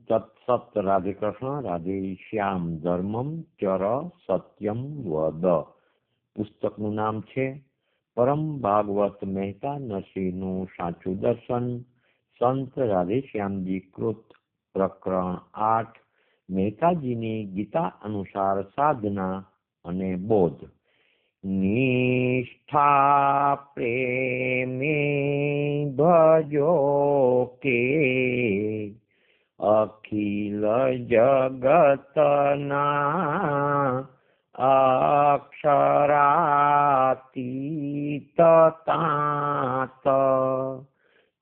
તત્સત. રાધે કૃષ્ણ, રાધે શ્યામ. ધર્મમ ચર સત્યમ વદ. પુસ્તકનું નામ છે પરમ ભાગવત મહેતા નરસિંહનું સાચું દર્શન. સંત રાધેશ્યામજી કૃત. પ્રકરણ 8. મહેતાજીની ગીતા અનુસાર સાધના અને બોધ. નિષ્ઠા પ્રેમે ભજો કે અખિલ જગતના અક્ષરાતીત તાત.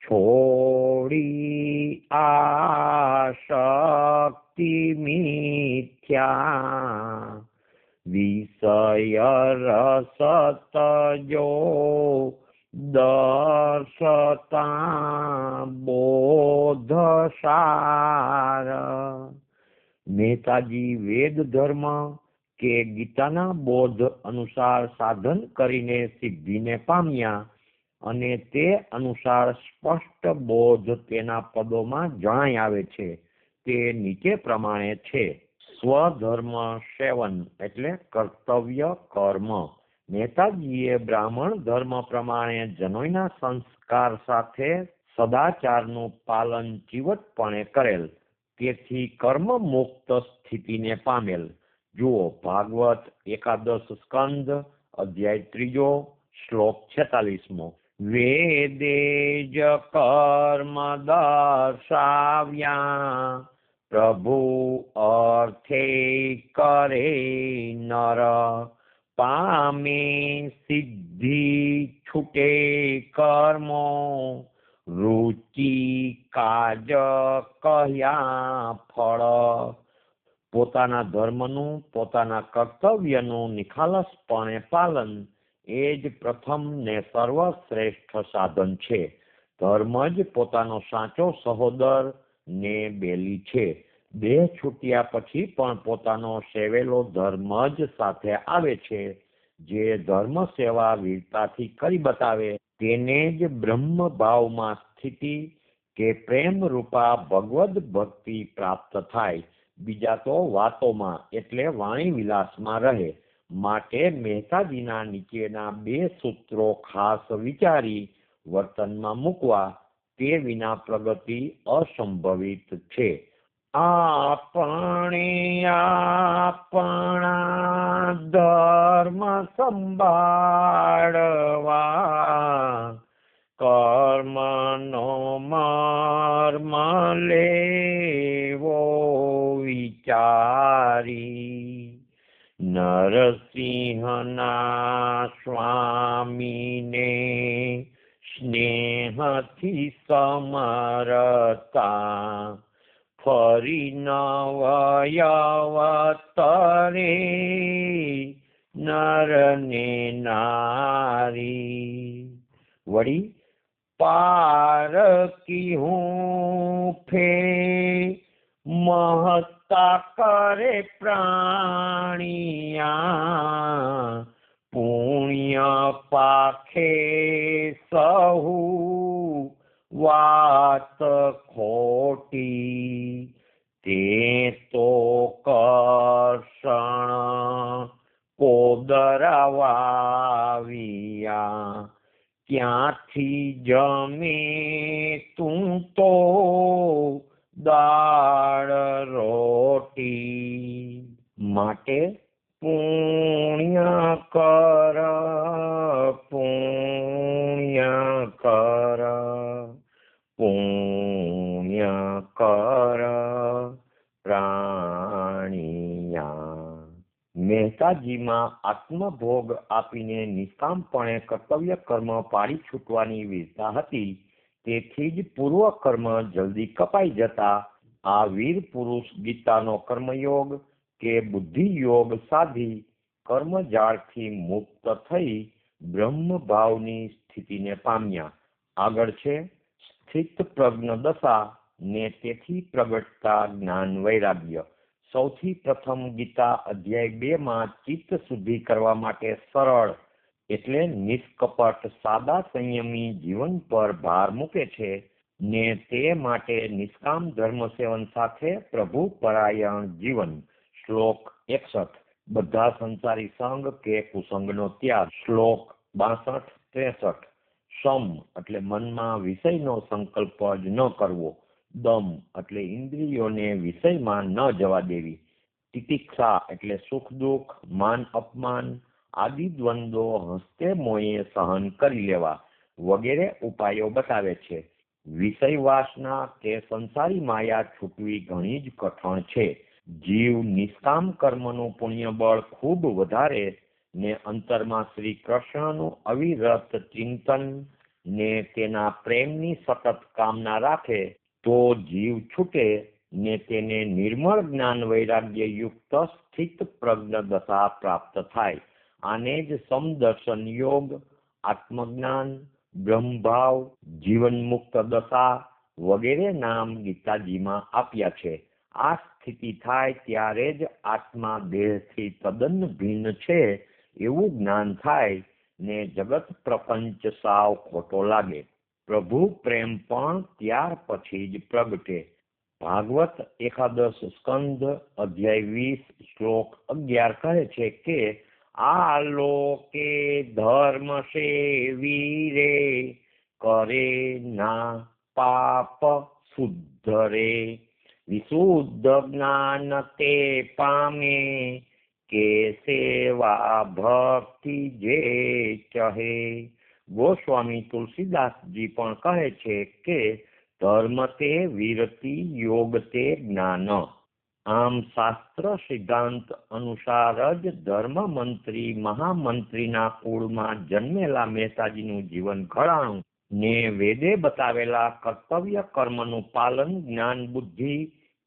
છોડી આશક્તિ મિથ્યા વિષય રસત જો દર્શતા બોધસાર. મહેતાજી વેદ ધર્મ કે ગીતાના બોધ અનુસાર સાધન કરીને સિદ્ધિને પામ્યા અને તે અનુસાર સ્પષ્ટ બોધ તેના પદોમાં જણાઈ આવે છે. તે નીચે પ્રમાણે છે. સ્વધર્મ સેવન એટલે કર્તવ્ય કર્મ. મહેતાજીએ બ્રાહ્મણ ધર્મ પ્રમાણે જનોઈના સંસ્કાર સાથે સદાચારનું પાલન ચીવટપણે કરેલ, તેથી કર્મ મુક્ત સ્થિતિને પામેલ. જુઓ ભાગવત એકાદશ સ્કંદ અધ્યાય 3 શ્લોક 46. વેદે જ કર્મ દર્શાવ્યા પ્રભુ અર્થે કરે નર. પામે સિદ્ધિ છૂટે કર્મો રુચિ કાજ કહ્યા ફળ. પોતાના ધર્મનું પોતાના કર્તવ્યનું નિખાલસપણે પાલન એ જ પ્રથમ ને સર્વશ્રેષ્ઠ સાધન છે. ધર્મ જ પોતાનો સાચો સહોદર ને બેલી છે. દેહ છૂટ્યા પછી પણ પોતાનો સેવેલો ધર્મ જ સાથે આવે છે. જે ધર્મ સેવા વીરતાથી કરી બતાવે તેને જ બ્રહ્મ ભાવમાં સ્થિતિ કે પ્રેમ રૂપા ભગવદ ભક્તિ પ્રાપ્ત થાય. બીજા તો વાતોમાં એટલે વાણી વિલાસમાં રહે. માટે મહેતાજીના નીચેના 2 સૂત્રો ખાસ વિચારી વર્તનમાં મૂકવા, તે વિના પ્રગતિ અસંભવિત છે. આપણે આપણા ધર્મ સંભાળવા કર્મનો મર્મ લેવો વિચારી. નરસિંહના સ્વામીને સ્નેહથી સમરતા ફરી નવયવતરે નરને નારી. વળી પારકી હૂંફે મહત્તા કરે પ્રાણિયા. પુણ્ય પાખે સહુ વાત ખોટી. તે તો કરષણ કોદરવાવિયા. ક્યાંથી જમે તું તો દાળ રોટી. માટે પુણ્ય કર પુણ્ય કર પુણ્ય કર પ્રાણિયા. મહેતાજીમાં આત્મભોગ આપીને નિષ્કામપણે કર્તવ્ય કર્મ પાડી છૂટવાની વીરતા હતી. તેથી જ પૂર્વ કર્મ જલ્દી કપાઈ જતા આ વીર પુરુષ ગીતાનો કર્મયોગ કે બુદ્ધિ યોગ સાધી કર્મજાળથી મુક્ત થઈ બ્રહ્મ ભાવની સ્થિતિને પામ્યા. આગળ છે સ્થિત પ્રજ્ઞ દશા ને તેથી પ્રગટતા જ્ઞાન વૈરાગ્ય. સૌથી પ્રથમ ગીતા અધ્યાય 2 ચિત્ત શુદ્ધિ કરવા માટે સરળ એટલે નિષ્કપટ સાદા સંયમી જીવન પર ભાર મૂકે છે. ને તે માટે નિષ્કામ ધર્મ સેવન સાથે પ્રભુ પરાયણ જીવન. શ્લોક 61. બધા સંસારી સંગ કે કુસંગનો ત્યાગ. શ્લોક 62-63. સમ એટલે મનમાં વિષયનો સંકલ્પ જ ન કરવો. દમ એટલે ઇન્દ્રિયોને વિષયમાં ન જવા દેવી. તિતિક્ષા એટલે સુખ દુઃખ, માન અપમાન આદિ દ્વંદ્વો હસ્તે મોયે સહન કરી લેવા વગેરે ઉપાયો બતાવે છે. વિષય વાસના કે સંસારી માયા છૂટવી ઘણી જ કઠણ છે. જીવ નિષ્કામ કર્મનું પુણ્ય બળ ખૂબ વધારે ને અંતરમાં શ્રી કૃષ્ણનું અવિરત ચિંતન ને તેના પ્રેમની સતત કામના રાખે તો જીવ છૂટે ને તેને નિર્મળ જ્ઞાન વૈરાગ્ય યુક્ત સ્થિત પ્રજ્ઞ દશા પ્રાપ્ત થાય. આને જ સમદર્શન યોગ, આત્મજ્ઞાન, બ્રહ્મભાવ, જીવન મુક્ત દશા વગેરે નામ ગીતાજીમાં આપ્યા છે. આ સ્થિતિ થાય ત્યારે જ આત્મા દેહથી તદ્દન ભિન્ન છે એવું જ્ઞાન થાય ને જગત પ્રપંચ સાવ ખોટો લાગે. પ્રભુ પ્રેમ પણ ત્યાર પછી જ પ્રગટે. ભાગવત એકાદશ સ્કંદ અધ્યાય 20 શ્લોક 11 કહે છે કે આલોકે ધર્મ સેવી રે કરે ના પાપ શુદ્ધ રે વિશુદ્ધ જ્ઞાન તે પામે કે સેવા ભક્તિ જે ચહે. ગોસ્વામી તુલસીદાસજી પણ કહે છે કે ધર્મ તે વીરતિ યોગ તે જ્ઞાન. આમ શાસ્ત્ર સિદ્ધાંત અનુસાર જ ધર્મ મંત્રી મહામંત્રીના કુળમાં જન્મેલા મહેતાજીનું જીવન ઘડાણું ને વેદે બતાવેલા કર્તવ્ય કર્મનું પાલન જ્ઞાન બુદ્ધિ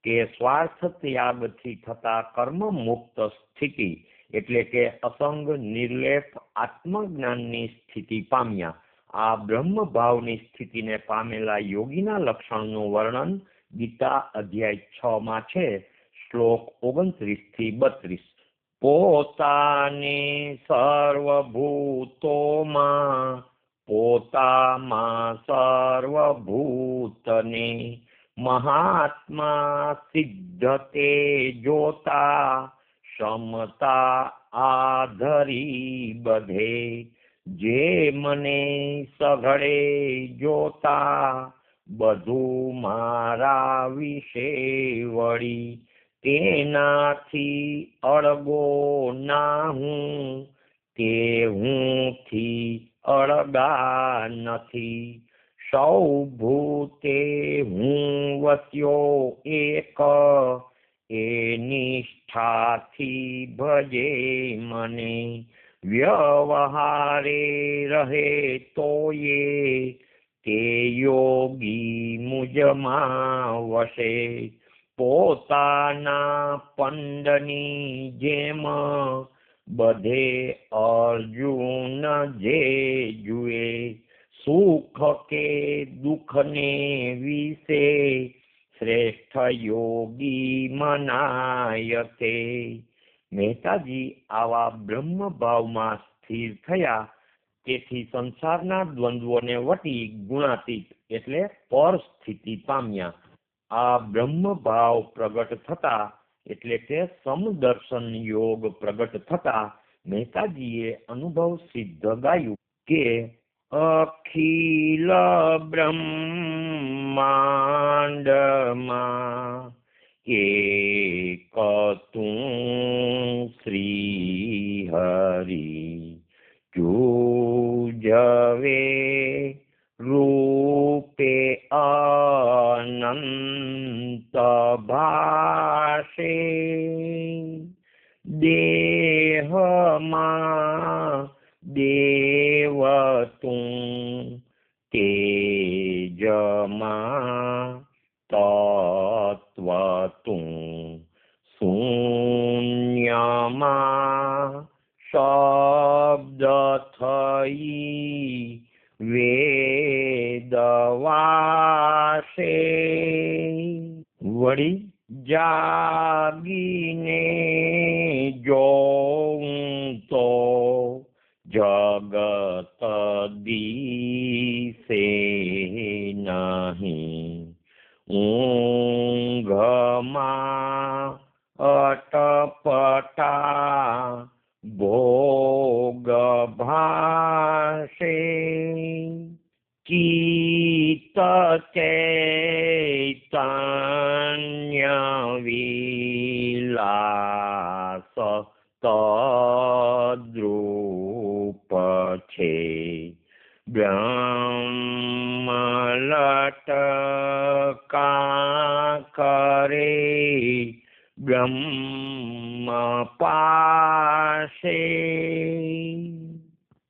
કે સ્વાર્થ ત્યાગથી થતા કર્મ મુક્ત સ્થિતિ એટલે કે અસંગ નિર્લેપ આત્મજ્ઞાનની સ્થિતિ પામ્યા. આ બ્રહ્મ ભાવની સ્થિતિને પામેલા યોગીના લક્ષણનું વર્ણન ગીતા અધ્યાય 6 છે. શ્લોક 29-32. પોતાને સર્વભૂતોમાં પોતામાં સર્વભૂતને મહાત્મા સિદ્ધતે જોતા સમતા આધરી બધે. જે મને સઘળે જોતા બધું મારા વિશે વળી તેનાથી અળગો ના હું તે હુંથી અળગા નથી. સૌ ભૂતે હું વસ્યો એક એ નિષ્ઠાથી ભજે મને વ્યવહારે રહે તોયે તે યોગી મુજમાં વસે. પોતાના પંડની જેમ બધે અર્જુન જે જુએ સુખ કે દુઃખને વિશે શ્રેષ્ઠ યોગી મનાય તે. મહેતાજી આવા બ્રહ્મ ભાવમાં સ્થિર થયા તેથી સંસારના દ્વંદ્વોને વટી ગુણાતીત એટલે પર સ્થિતિ પામ્યા. આ બ્રહ્મ ભાવ પ્રગટ થતા એટલે કે સમદર્શન યોગ પ્રગટ થતા મહેતાજીએ અનુભવ સિદ્ધ ગાયું કે અખિલ બ્રહ્માંડમાં એક તું શ્રી હરિ જુજવે રૂપે અનંત ભાષે દેહમાં દેવ તું તેજમાં તત્વ તું શૂન્યમાં શબ્દ થઈ વેદવાસે. વળી જાગીને જોઉં તો જગત દિશે નહીં ઊંઘમાં અટપટા ભોગ ભાષે ચિત્ત ચૈતન્ય વિલાસ તદ્રૂપ છે બ્રહ્મલટકા કરે બ્રહ્મ પાસે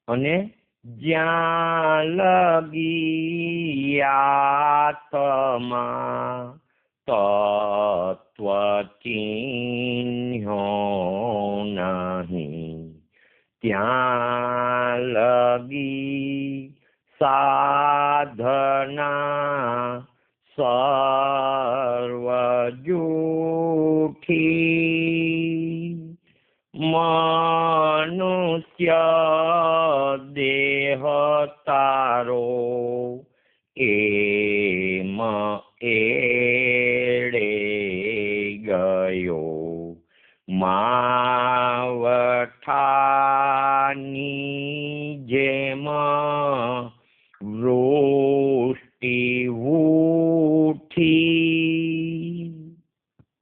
અને જ્યાં લગી આત્મા તત્વ ચિહ્નો નહીં ત્યાં લગી સાધના સર્વ જૂઠી મનુષ્ય દેહ તારો એમ એડે ગયો માવઠાની જેમ વૃષ્ટિ ઉઠી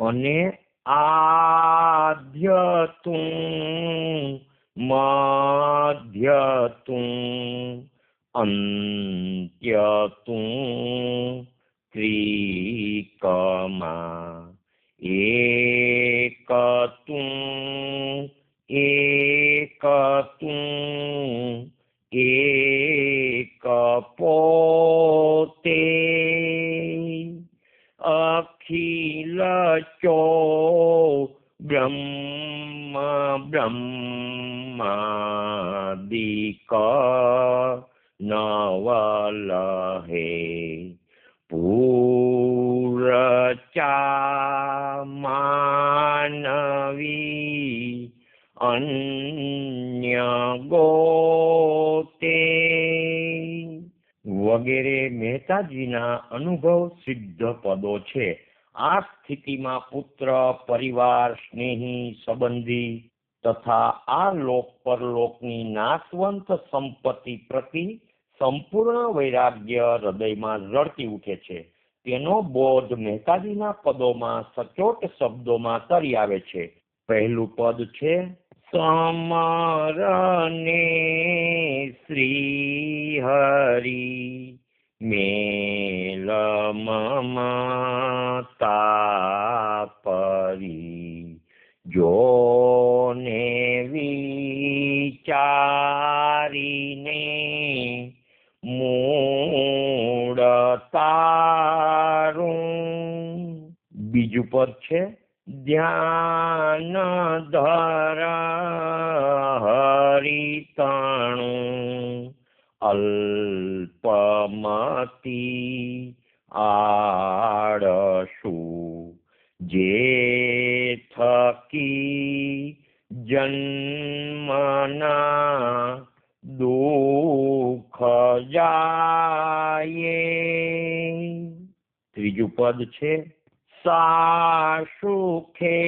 અને આદ્ય તું મધ્ય તું અંત્ય તું ત્રિકમા એક તું એક પોતે અખિલ ચો બ્રહ્મ બ્રહ્માદિક નવલહે પૂરચા માનવી અન્ય ગોતે વગેરે મહેતાજીના અનુભવ સિદ્ધ પદો છે. આ સ્થિતિમાં પુત્ર, પરિવાર, સ્નેહી, સંબંધી તથા આ લોક પરલોકની નાશવંત સંપત્તિ પ્રતિ સંપૂર્ણ વૈરાગ્ય હૃદયમાં ઝળકી ઉઠે છે. તેનો બોધ મહેતાજીના પદોમાં સચોટ શબ્દોમાં તરી આવે છે. પહેલું પદ છે સમરને શ્રી હરિ મેલ મમતા પરી જોને વિચારીને મૂળ તારું. બીજું પદ છે ધ્યાન ધર હરિતણું અલ્પમતી આળસુ જે થકી જન્મના દુઃખ જાય. ત્રીજું પદ છે સાસુખે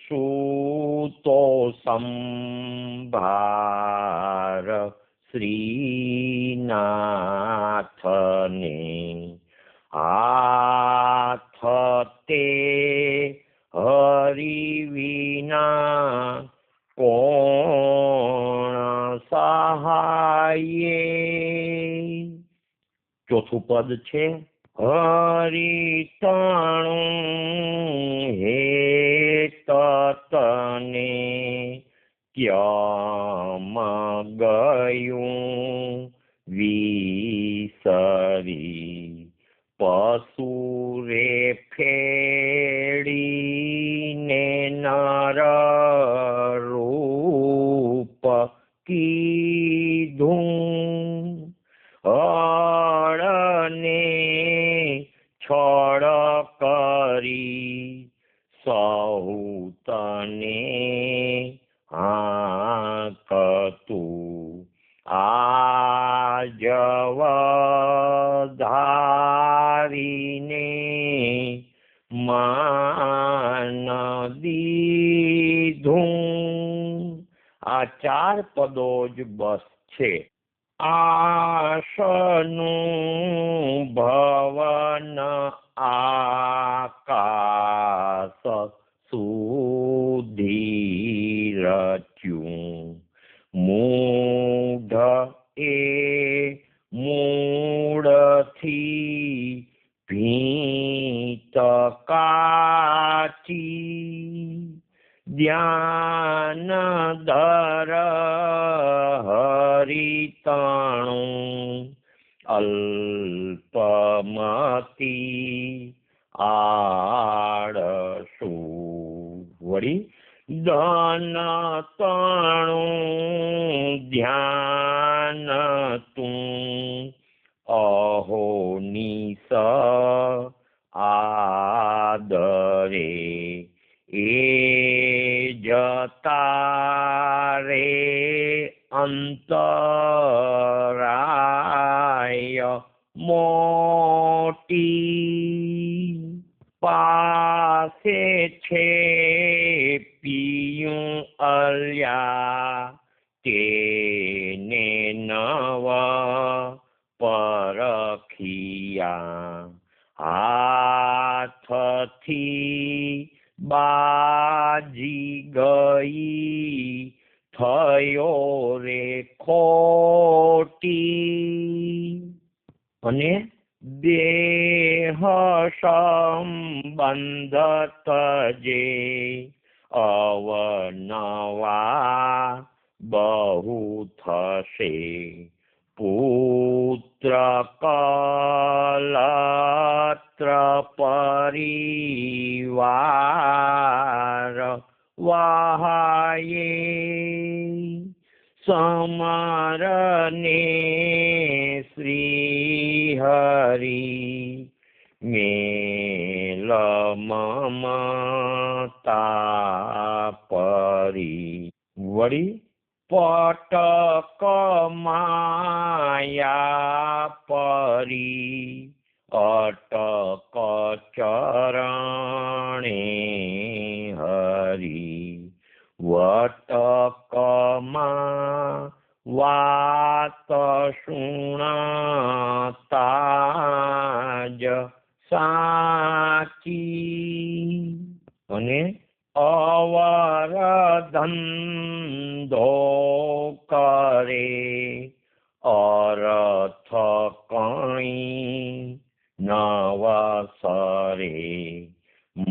સૂતો સંભાર શ્રીનાથને હાથ તે હરિ વિના કોણ સહાયે. ચોથું પદ છે હરિતણું હે તતને ક્યમ ગયું વિસરી પશુરે ફેડીને નર રૂપ કીધું હળને છળ કરી સૌતને હાકતું આજ વધારીને માન દીધું. આ 4 પદો જ બસ છે. આશનું ભવન આકાશ સુધી રચ્યું. મૂઢ એ મૂળથી ભીત કાચી. ધ્યાન દર હરિતણું અલ્પમતી આળસુ. વળી ધન તણું ધ્યાન તું અહોનિસ આદરે. એ જતા રે અંતરાય મોટી. પાસે છે પિયું અલ્યા તેને નવ પરખિયા. હાથથી બાજી ગઈ થયો રે ખોટી. અને દેહ સંબંધ તજે અવનવા બહુ થશે. પુત્ર કલત્ર પરિવાર વહાયે. સમરને શ્રી હરિ મેલ મમતા પરી. વળી પટક માયા પરી અટક ચરણે હરી. વટકમાં વાત સુણતા જ સાચી. અને અવરધંધો કરે અરથ કણી નવસરે.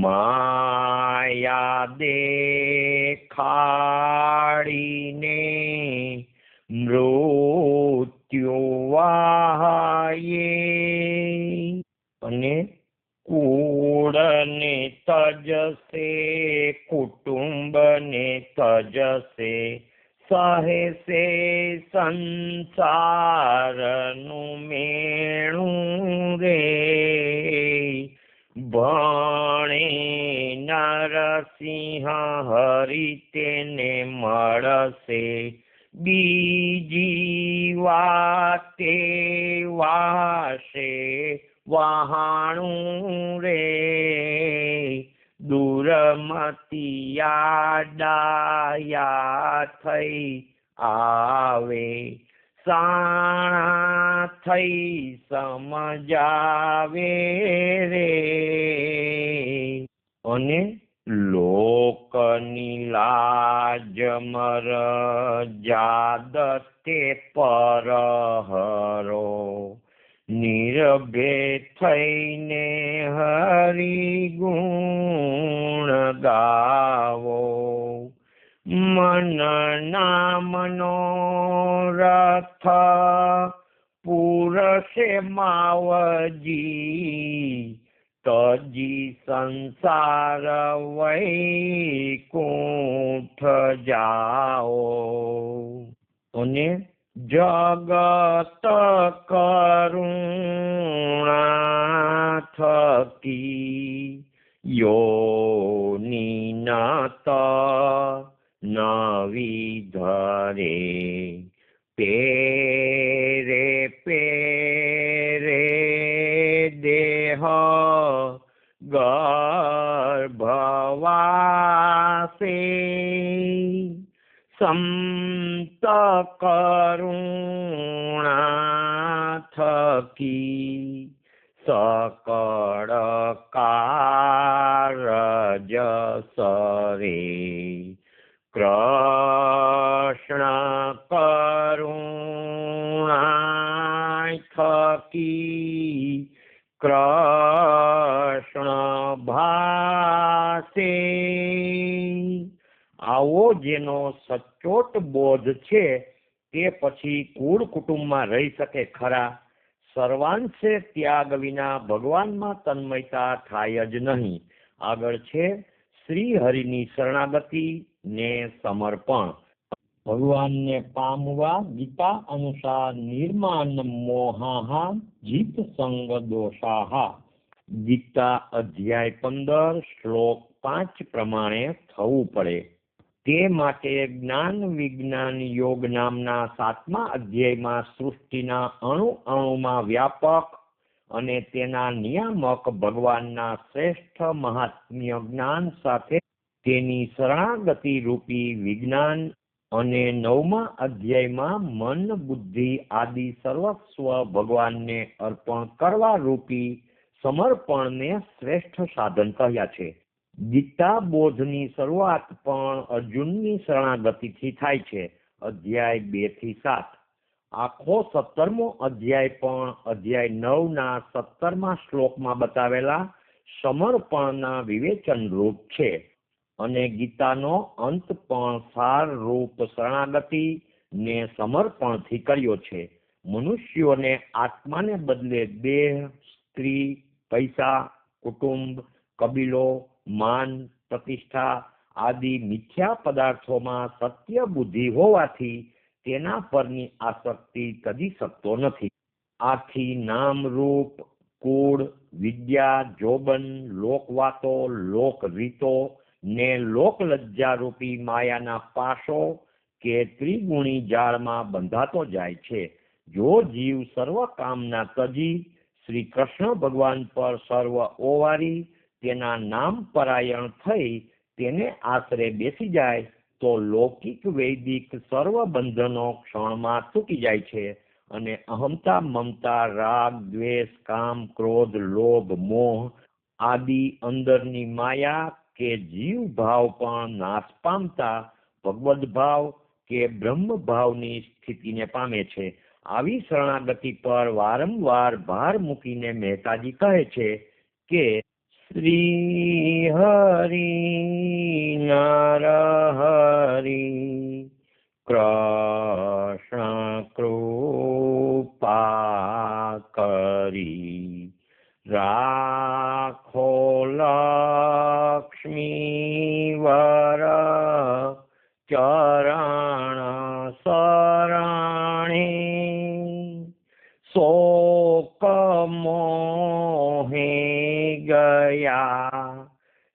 માયા દેખાડીને મૃત્યુ વહાયે. અને કુળને તજસે કુટુંબને તજસે સહેસે સંસારનું મેણું રે. ભણે નરસિંહ હરિ તેને મળશે. બીજી વાતે વાશે વહાણું રે. દુર્મતિયા ડાયા થઈ આવે. સાણા થઈ સમજાવે રે. અને લોકની લાજ મરજાદતે પરહરો. નિર્ભે થઈને હરિગુણ ગાવો. મનના મનોરથ પૂરશે માવજી. તજી સંસાર વૈકુંઠ જાઓ. અને જગત કરુણા થકી યોની નાત નવી ધરે. પેરે પેરે દેહ ગર્ભવાસે સંત કરુણા થકી સકળ કારજ સરે કૃષ્ણ કરુણા થકી કૃષ્ણ ભાસે આવો જેનો સચોટ બોધ છે તે પછી કુળ કુટુંબમાં રહી શકે ખરા? સર્વાંશે ત્યાગ વિના ભગવાનમાં તન્મયતા થાય જ નહીં. આગળ છે શ્રી હરિની શરણાગતિ ને સમર્પણ. ભગવાનને પામવા ગીતા અનુસાર નિર્માન મોહાહા જીત સંગ દોષાહા. ગીતા અધ્યાય 15 શ્લોક 5 પ્રમાણે થવું પડે. તે માટે જ્ઞાન વિજ્ઞાન યોગ નામના 7મા અધ્યાયમાં સૃષ્ટિના અણુ અણુમાં વ્યાપક અને તેના નિયામક ભગવાનના શ્રેષ્ઠ મહાત્મ્ય જ્ઞાન સાથે તેની શરણાગતિ રૂપી વિજ્ઞાન અને 9મા અધ્યાયમાં મન બુદ્ધિ આદિ સર્વસ્વ ભગવાનને અર્પણ કરવા રૂપી સમર્પણને શ્રેષ્ઠ સાધન કહ્યા છે. ગીતા બોધની શરૂઆત પણ અર્જુનની શરણાગતિથી થાય છે. અધ્યાય 2 થી 7. આખો 17મો અધ્યાય પણ અધ્યાય 9ના 17મા શ્લોકમાં બતાવેલા સમર્પણના વિવેચન રૂપ છે અને ગીતાનો અંત પણ સાર રૂપ શરણાગતિ ને સમર્પણથી કર્યો છે. મનુષ્યોને આત્માને બદલે દેહ, સ્ત્રી, પૈસા, કુટુંબ, કબીલો, માન, પ્રતિષ્ઠા આદિ મિથ્યા પદાર્થોમાં સત્ય બુદ્ધિ હોવાથી તેના પરની આસક્તિ તજી શકતો નથી. આથી નામ રૂપ, કુળ, વિદ્યા, જોબન, લોકવાતો, લોકરીતો ને લોકલજ્જા રૂપી માયાના પાશો કે ત્રિગુણી જાળમાં બંધાતો જાય છે. જો જીવ સર્વ કામના તજી શ્રી કૃષ્ણ ભગવાન પર સર્વ ઓવારી તેના નામ પરાયણ થઈ તેને આશરે બેસી જાય તો લૌકિક વૈદિક સર્વ બંધનો ક્ષણમાં તૂટી જાય છે અને અહમતા, મમતા, રાગ, દ્વેષ, કામ, ક્રોધ, લોભ, મોહ આદિ અંદરની માયા કે જીવ ભાવ પણ નાશ પામતા ભગવદ ભાવ કે બ્રહ્મ ભાવની સ્થિતિને પામે છે. આવી શરણાગતિ પર વારંવાર ભાર મૂકીને મહેતાજી કહે છે કે શ્રી હરિ નર હરિ કૃષ્ણ કૃપા કરી રાખો લક્ષ્મી વર ચરણ શરણે શોક મોહે ગયા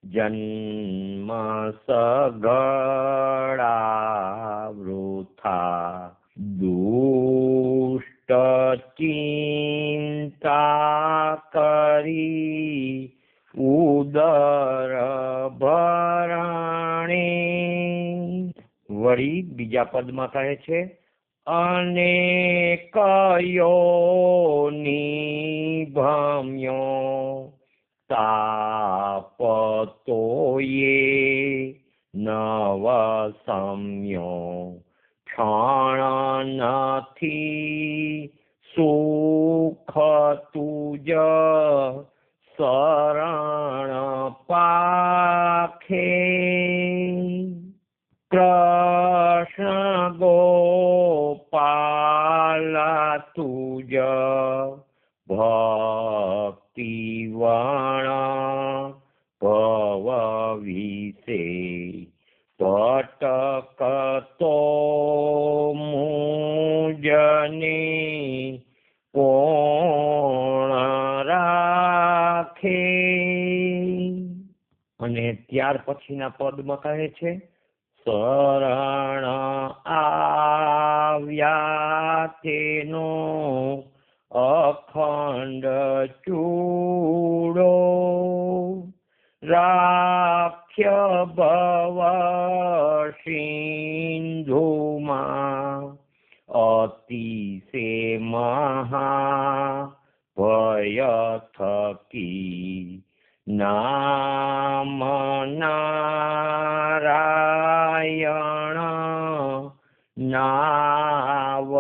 જન્મ સગળા વૃથા દુષ્ટ ચિંતા કરી ઉદર ભરણે. વળી બીજા પદમાં કહે છે અને કયો નિભમ્યો તાપતોયે નવ સમ્યો ક્ષણ નથી સુખ તુજ શરણ પાખે. કૃષ્ણ ગોપાલ તુજ ભક્તિ વણ ભવ વિશે ભટકતો મુજને કોણ રાખે. અને ત્યાર પછીના પદમાં કહે છે શરણ આવ્યા તેનો અખંડ ચૂડો રાખ્ય ભવ સિંધુમાં અતિશે મહા ભય થકી નામ નારાયણ નાવ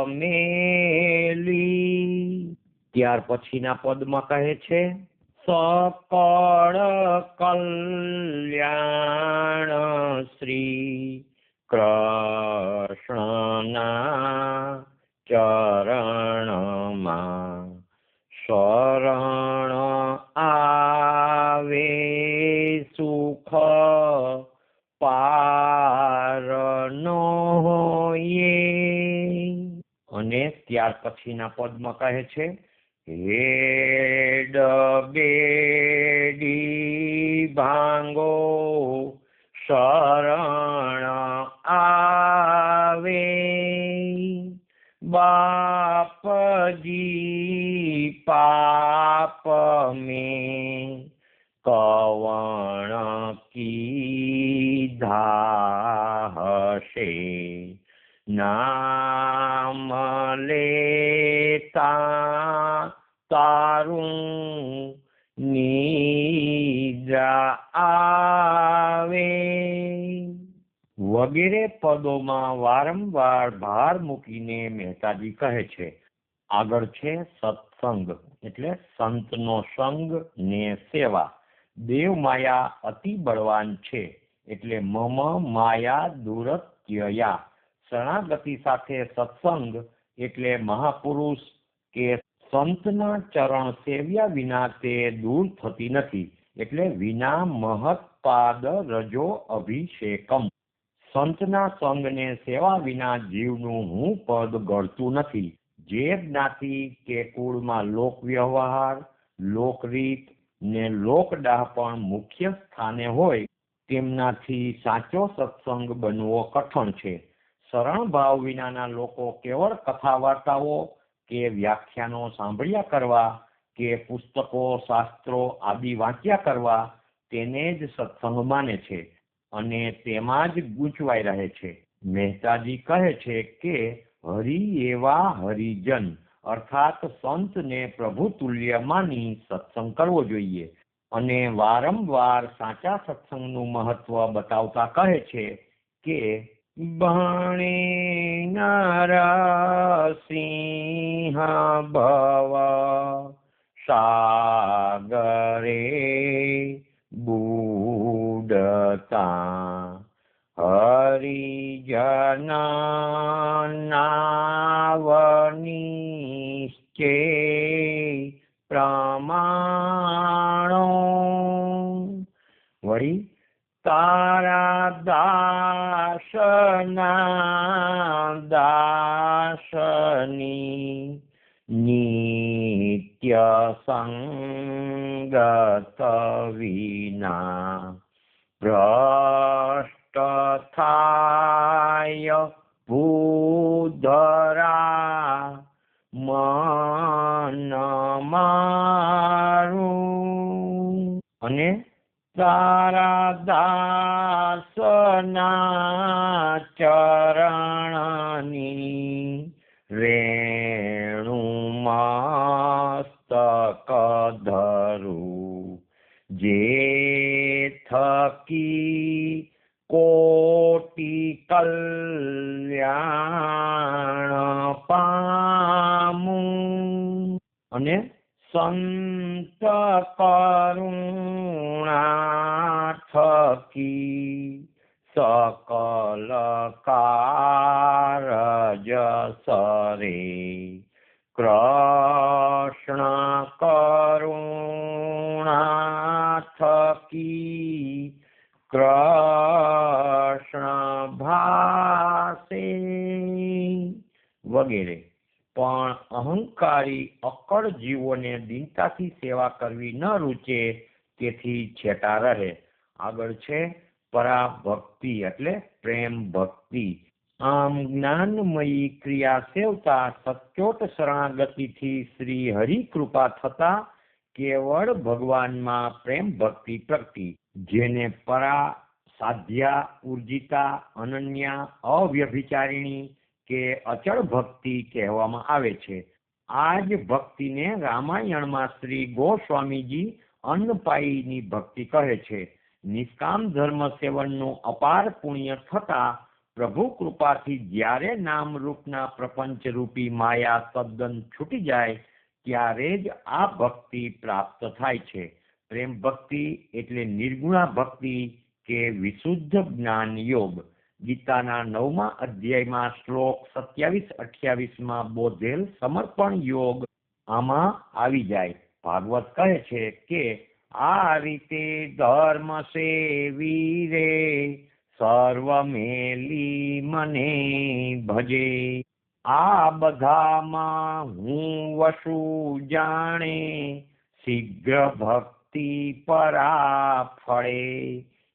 મેલી. ત્યાર પછીના પદમાં કહે છે સકળ કલ્યાણ શ્રી કૃષ્ણના ચરણમાં શરણ આવે સુખ પારનો યે. અને ત્યાર પછીના પદમાં કહે છે હેડ બેડી ભાંગો શરણ આવે બાપજી પાપ મેં કવણ કીધા હશે નામ લેતા તારું નિદ્રા આવે. વગેરે પદોમાં વારંવાર ભાર મૂકીને મહેતાજી કહે છે. આગળ છે સત્સંગ એટલે સંતનો સંગ ને સેવા. દેવ માયા અતિ બળવાન છે એટલે મમ માયા દુરત્યયા. શરણાગતિ સાથે સત્સંગ એટલે મહાપુરુષ કે સંતના ચરણ સેવ્યા વિના તે દૂર થતી નથી એટલે વિના મહત્પાદ રજો અભિષેકમ. સંતના સંગને સેવા વિના જીવનું હું પદ ગળતું નથી. જે જ્ઞાતિ કે કુળમાં લોક વ્યવહાર લોકરીત ને લોકડાહ પણ મુખ્ય સ્થાને હોય તેમનાથી સાચો સત્સંગ બનવો કઠણ છે. શરણ ભાવ વિનાના લોકો કેવળ કથા વાર્તાઓ કે વ્યાખ્યાનો સાંભળ્યા કરવા કે પુસ્તકો શાસ્ત્રો આદિ વાંચ્યા કરવા તેને જ સત્સંગ માને છે અને તેમાં જ ગૂંચવાઈ રહે છે. મહેતાજી કહે છે કે હરિ એવા હરિજન અર્થાત સંતને પ્રભુ તુલ્ય માની સત્સંગ કરવો જોઈએ અને વારંવાર સાચા સત્સંગનું મહત્વ બતાવતા કહે છે કે ભણે નરસિંહ ભવ સાગરે બુડતા હરિજન નાવનિશ્ચે પ્રમાણો. વળી તારા દાસના દાસની નિત્ય સંગત વિના ભ્રષ્ટ થાય ભૂધરા મન મારું. અને તારા દાસના ચરણની રેણુ મસ્તક ધરું જે થકી કોટી કલ્યાણ પામું. અને સંત કરુણા થકી સકલ કારજ સરે કૃષ્ણ કરુણા થકી કૃષ્ણ ભાસે વગેરે. પણ અહંકારી અક્કડ જીવોને દીનતાથી સેવા કરવી ન રૂચે તેથી છેટા રહે. આગળ છે પરાભક્તિ એટલે પ્રેમ ભક્તિ. આમ જ્ઞાનમયી ક્રિયા સેવતા સચોટ શરણાગતિથી શ્રી હરિ કૃપા થતા કેવળ ભગવાનમાં પ્રેમ ભક્તિ પ્રગટી, જેને પરા, સાધ્યા, ઉર્જિતા, અનન્યા, અવ્યભિચારિણી કે અચળ ભક્તિ કહેવામાં આવે છે. આ જ ભક્તિને રામાયણમાં શ્રી ગોસ્વામીજી અન્નપાયીની ભક્તિ કહે છે. નિષ્કામ ધર્મ સેવનનું અપાર પુણ્ય થતા પ્રભુ કૃપાથી જ્યારે નામરૂપના પ્રપંચરૂપી માયા તદ્દન છૂટી જાય ત્યારે જ આ ભક્તિ પ્રાપ્ત થાય છે. પ્રેમ ભક્તિ એટલે નિર્ગુણા ભક્તિ કે વિશુદ્ધ જ્ઞાન યોગ. ગીતાના 9મા અધ્યાયમાં શ્લોક 27-28માં બોધેલ સમર્પણ યોગ આમાં આવી જાય. ભાગવત કહે છે કે આ રીતે ધર્મ સેવી રે સર્વ મેલી મને ભજે. આ બધામાં હું વસુ જાણે શીઘ્ર ભક્તિ પરા ફળે.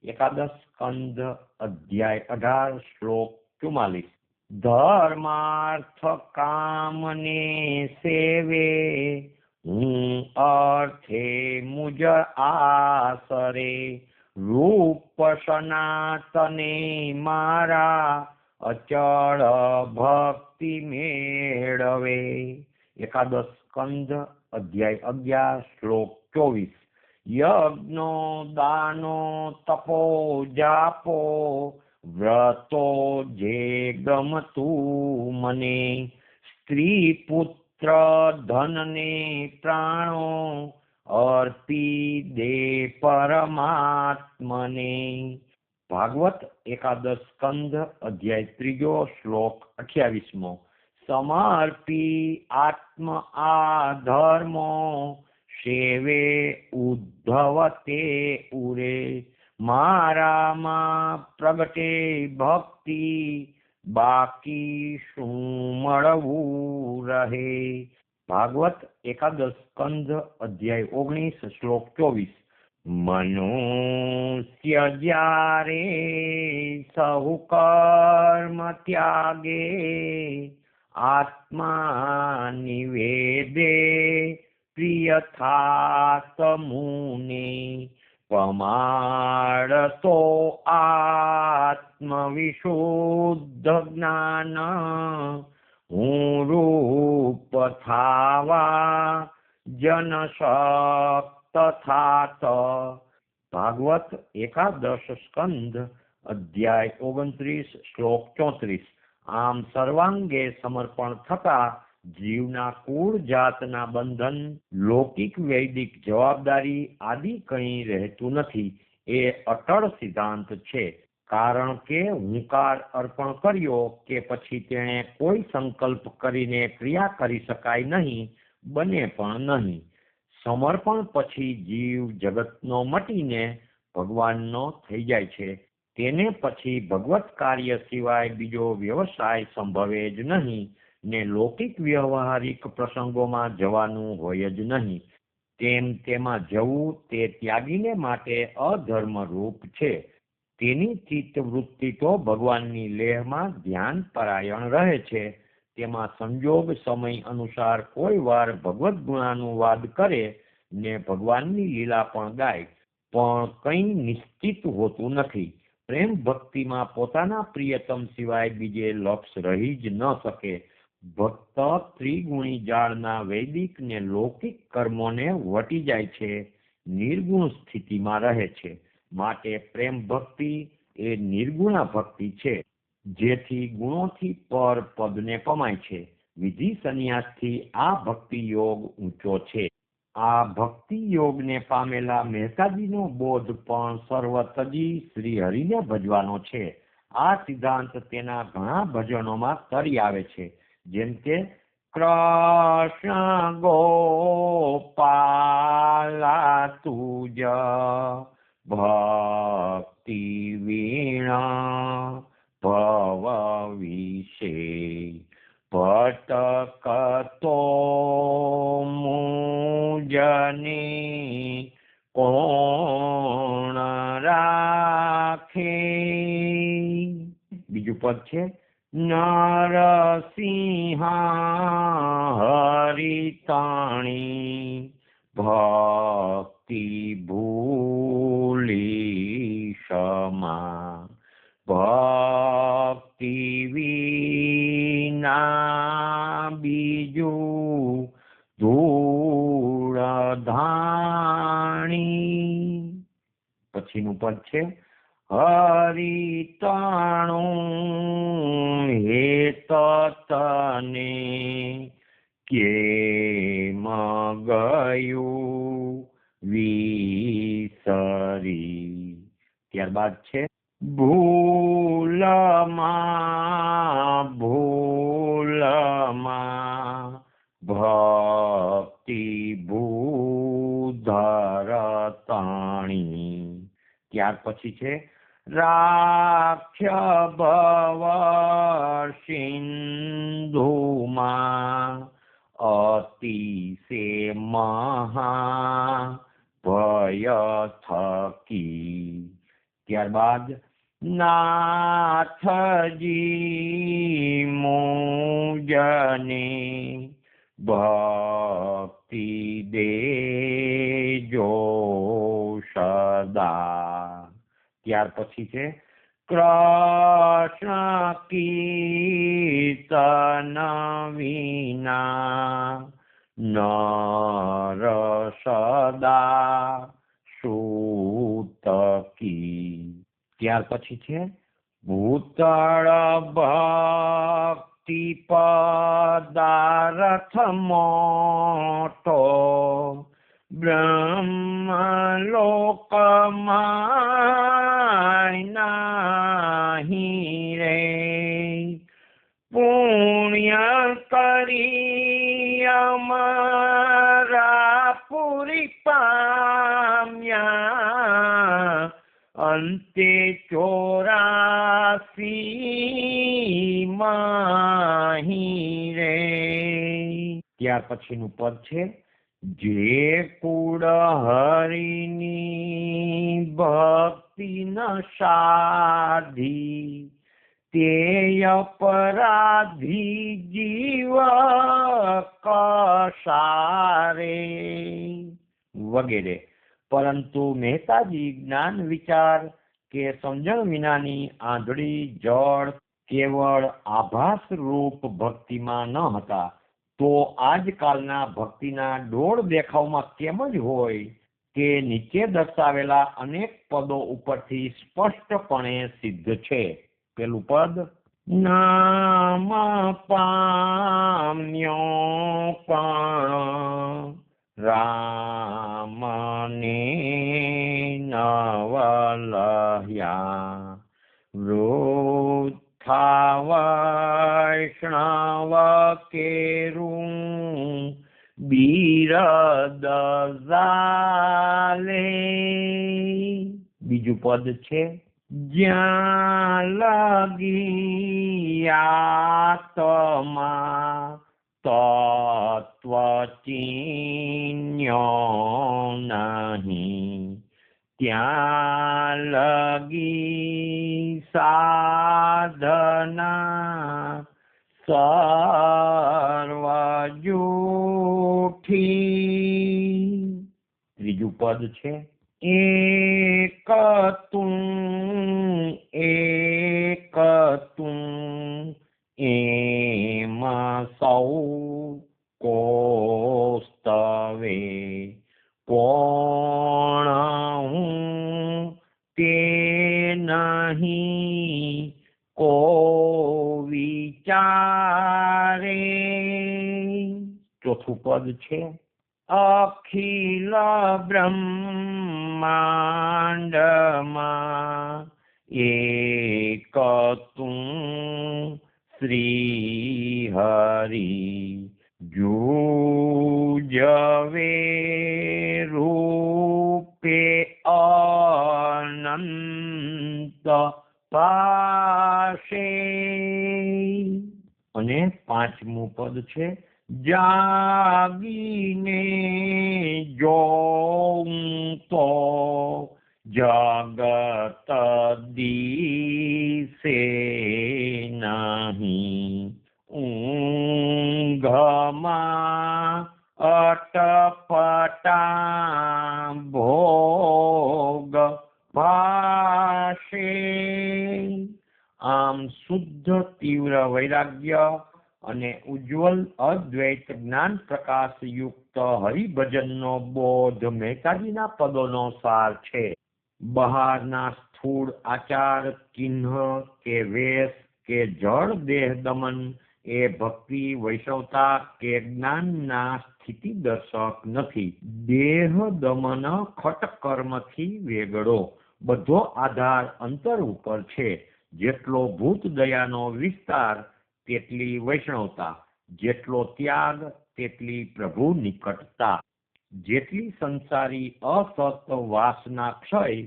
એકાદશ સ્કંદ અધ્યાય 18 શ્લોક 44. ધર્માર્થ કામને સેવે હું અર્થે મુજ આસરે રૂપ સનાતને મારા અચળ ભક્તિ મેળવે. એકાદશ સ્કંદ અધ્યાય 11 શ્લોક 24. યજ્ઞો દાનો તપો જાપો વ્રતો જે ગમતું મને સ્ત્રી પુત્ર ધન ને પ્રાણો અર્પી દે પરમાત્મને. ભાગવત એકાદશ સ્કંદ અધ્યાય 3 શ્લોક 28મો. સમર્પી આત્મ આ ધર્મો સેવે ઉદ્ધવ તે ઉરે મારામાં પ્રગટે ભક્તિ બાકી શું મળવું રહે. ભાગવત એકાદશ સ્કંદ અધ્યાય 19 શ્લોક 24. મનુષ્ય જ્યારે સહુ કર્મ ત્યાગે આત્મા નિવેદે પ્રિય થાત મુને પમાડ તો આત્મવિશુદ્ધ જ્ઞાન હું રૂપ થાવા જન શક્ત થાત. ભાગવત એકાદશ સ્કંદ અધ્યાય 29 શ્લોક 34. આમ સર્વાંગે સમર્પણ થતા જીવના કુળ જાતના બંધન લૌકિક વૈદિક જવાબદારી આદિ કંઈ રહેતું નથી. એ અટળ સિદ્ધાંત છે. કારણ કે હુંકાર અર્પણ કર્યો કે પછી તેણે કોઈ સંકલ્પ કરીને ક્રિયા કરી શકાય નહીં, બને પણ નહીં. સમર્પણ પછી જીવ જગતનો મટીને ભગવાનનો થઈ જાય છે. તેને પછી ભગવત કાર્ય સિવાય બીજો વ્યવસાય સંભવે જ નહીં ને લૌકિક વ્યવહારિક પ્રસંગોમાં જવાનું હોય જ નહીં. તેમાં જવું તે ત્યાગીને માટે અધર્મ રૂપ છે. તેની ચિત્ત વૃત્તિ તો ભગવાનની લેહમાં ધ્યાન પરાયણ રહે છે. તેમાં સંજોગ સમય અનુસાર કોઈ વાર ભગવદ્ ગુણાનુવાદ કરે ને ભગવાનની લીલા પણ ગાય, પણ કંઈ નિશ્ચિત હોતું નથી. પ્રેમ ભક્તિમાં પોતાના પ્રિયતમ સિવાય બીજે લક્ષ રહી જ ન શકે. ભક્ત ત્રિગુણી જાળના વૈદિક ને લૌકિક કર્મોને વટી જાય છે, નિર્ગુણ સ્થિતિમાં રહે છે. માટે પ્રેમ ભક્તિ એ નિર્ગુણા ભક્તિ છે, જેથી ગુણોથી પર પદને પમાય છે. વિધિ સંન્યાસથી આ ભક્તિ યોગ ઊંચો છે. આ ભક્તિ યોગને પામેલા મહેતાજીનો બોધ પણ સર્વતજી શ્રી હરિને ભજવાનો છે. આ સિદ્ધાંત તેના ઘણા ભજનોમાં તરી આવે છે. જેમ કે કૃષ્ણ ગોપાલા તુજ ભક્તિ વીણા ભવ વિશે ભટકતો મુજને કોણ રાખે. બીજું પદ છે નરસિંહ હરિતાણી ભક્તિ ભૂલી ક્ષમા, ભક્તિ વિના બીજું ધૂળ ધાણી. પછીનું પદ છે હરિતાણું હેત તને કેમ ગયું વિસરી. ત્યારબાદ છે ભૂલમાં ભૂલમાં ભક્તિ ભૂધરતાણી. ત્યાર પછી છે રાખ્ય ભવ સિંધુમાં અતિશે મહા ભય થકી. ત્યારબાદ નાથજી મુજને ભક્તિ દેજો સદા. ત્યાર પછી છે કૃષ્ણ કીર્તન વિના નર સદા સૂતકી. ત્યાર પછી છે ભૂતળ ભક્તિ પદાર્થ મોટો બ્રહ્મલોકમાં નાહી રે પુણ્ય કરી અમારા પૂરી પામ્યા અંતે 84 માહી રે. ત્યાર પછીનું પદ છે જે કુળ હરિની ભક્તિ ન સાધી તે અપરાધી જીવ કસારે વગેરે. પરંતુ મહેતાજી જ્ઞાન વિચાર કે સમજણ વિનાની આંધળી જળ કેવળ આભાસ રૂપ ભક્તિમાં ન હતા, તો આજકાલના ભક્તિના ડોળ દેખાવમાં કેમ જ હોય તે નીચે દર્શાવેલા અનેક પદો ઉપરથી સ્પષ્ટપણે સિદ્ધ છે. પેલું પદ નામ પામ્યો પણ રામને નવલહ્યા વૃથા વૈષ્ણવ કેરું બિરદ ઝાલે. બીજું પદ છે જ્યાં લગી આત્મા તત્વ ચિન્યો નહીં ત્યાં લગી સાધના સર્વ જૂઠી. ત્રીજું પદ છે એક તું એમાં સૌ કોસ્તવે કોણ હું તે નહીં કો વિચારે. ચોથું પદ છે અખિલ બ્રહ્માંડમાં એક તું શ્રી હરિ જુજવે રૂપે અનંત પાસે. અને પાંચમું પદ છે જાગીને જોઉં તો જગત દિશે નહીં ઊંઘમાં અટપટ ઘટા ભોગ ભાષે. આમ શુદ્ધ તીવ્ર વૈરાગ્ય અને ઉજ્જવલ અદ્વૈત જ્ઞાન પ્રકાશ યુક્ત હરિભજનનો બોધ મહેતાજીના પદોનો સાર છે. બહારના સ્થૂળ આચાર ચિહ્ન કે વેશ કે જળ દેહ દમન એ ભક્તિ વૈષ્ણવતા કે જ્ઞાનના સ્થિતિ દર્શક નથી. દેહ દમન ખટ કર્મથી વેગળો. બધો આધાર અંતર ઉપર છે. જેટલો ભૂત દયાનો વિસ્તાર તેટલી વૈષ્ણવતા, જેટલો ત્યાગ તેટલી પ્રભુ નિકટતા, જેટલી સંસારી અસત વાસના ક્ષય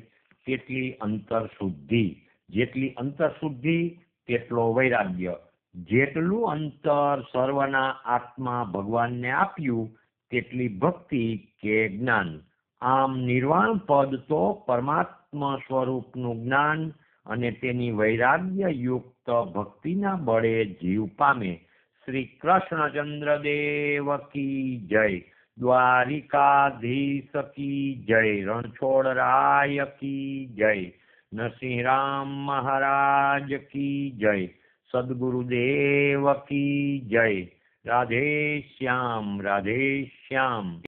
તેટલી અંતરશુદ્ધિ, જેટલી અંતરશુદ્ધિ તેટલો વૈરાગ્ય, જેટલું અંતર સર્વના આત્મા ભગવાનને આપ્યું તેટલી ભક્તિ કે જ્ઞાન. આમ નિર્વાણ પદ તો પરમાત્મા સ્વરૂપનું જ્ઞાન અને તેની વૈરાગ્ય યુક્ત ભક્તિના બળે જીવ પામે. શ્રી કૃષ્ણચંદ્ર દેવ કી જય. દ્વારિકાધીશ કી જય. રણછોડરાય કી જય. નરસિંહ રામ મહારાજ કી જય. સદગુરુદેવ કી જય. રાધે શ્યામ, રાધે શ્યામ.